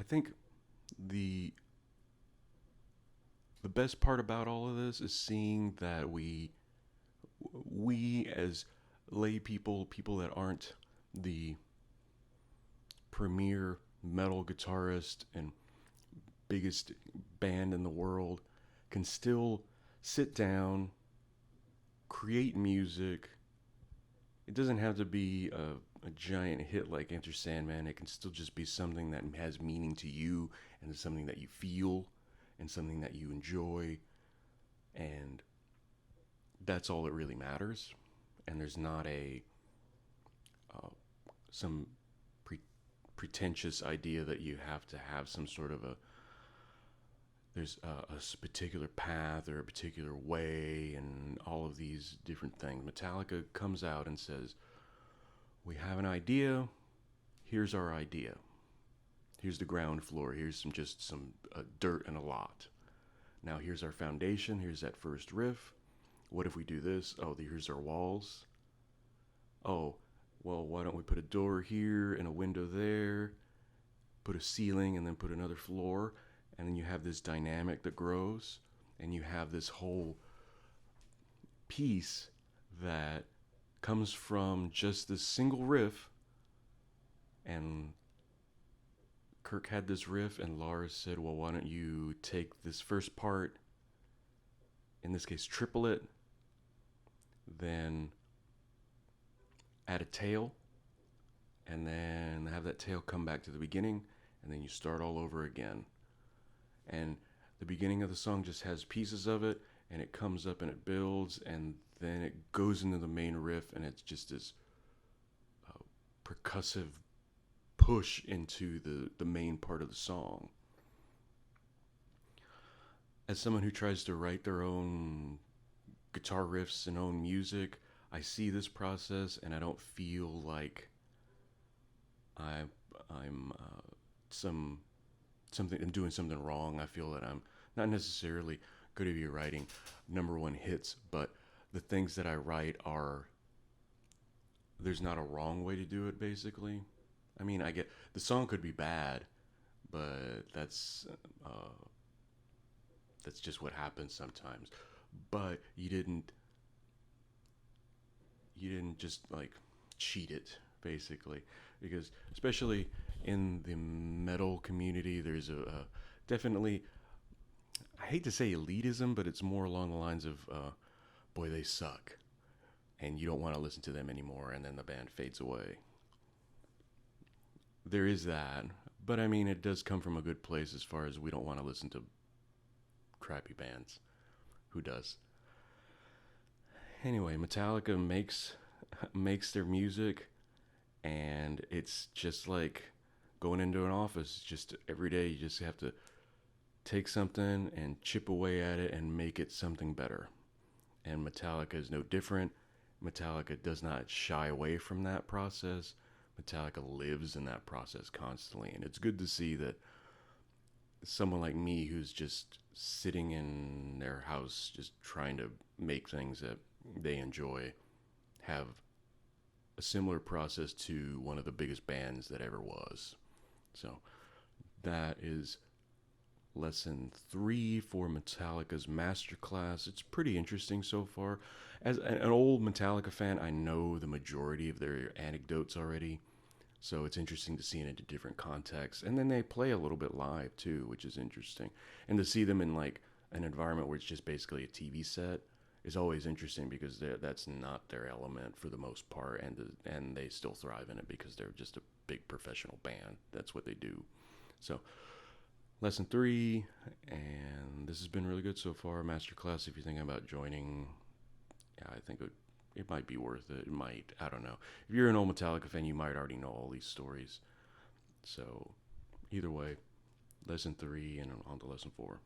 I think the the best part about all of this is seeing that we as lay people, people that aren't the premier metal guitarist and biggest band in the world, can still sit down, create music. It doesn't have to be a giant hit like Enter Sandman. It can still just be something that has meaning to you and is something that you feel and something that you enjoy. And that's all that really matters. And there's not a uh, some pre- pretentious idea that you have to have some sort of there's a particular path or a particular way and all of these different things. Metallica comes out and says, "We have an idea. Here's our idea. Here's the ground floor. Here's some dirt and a lot. Now here's our foundation. Here's that first riff. What if we do this? Oh, here's our walls. Oh, well, why don't we put a door here and a window there? Put a ceiling and then put another floor, and then you have this dynamic that grows, and you have this whole piece that comes from just this single riff. And Kirk had this riff, and Lars said, well, why don't you take this first part, in this case, triple it, then add a tail, and then have that tail come back to the beginning, and then you start all over again. And the beginning of the song just has pieces of it, and it comes up and it builds, and then it goes into the main riff, and it's just this percussive push into the main part of the song. As someone who tries to write their own guitar riffs and own music, I see this process and I don't feel like I, I'm some something I'm doing something wrong. I feel that I'm not necessarily going to be writing number one hits, but the things that I write are there's not a wrong way to do it. Basically, I mean, I get the song could be bad, but uh, that's just what happens sometimes. But you didn't just like cheat it basically, because especially in the metal community there's a definitely, I hate to say elitism, but it's more along the lines of boy, they suck and you don't want to listen to them anymore, and then the band fades away. There is that, but I mean it does come from a good place as far as we don't want to listen to crappy bands. Who does? Anyway, Metallica makes their music, and it's just like going into an office. Just every day, you just have to take something and chip away at it and make it something better. And Metallica is no different. Metallica does not shy away from that process. Metallica lives in that process constantly, and it's good to see that someone like me who's just sitting in their house just trying to make things that they enjoy have a similar process to one of the biggest bands that ever was. So that is lesson 3 for Metallica's Masterclass. It's pretty interesting so far. As an old Metallica fan, I know the majority of their anecdotes already. So it's interesting to see it into different contexts. And then they play a little bit live too, which is interesting. And to see them in like an environment where it's just basically a TV set is always interesting, because that's not their element for the most part, and they still thrive in it because they're just a big professional band. That's what they do. So lesson 3, and this has been really good so far. Masterclass. If you're thinking about joining, yeah, I think it might be worth it. It might. I don't know. If you're an old Metallica fan, you might already know all these stories. So either way, lesson 3 and on to lesson 4.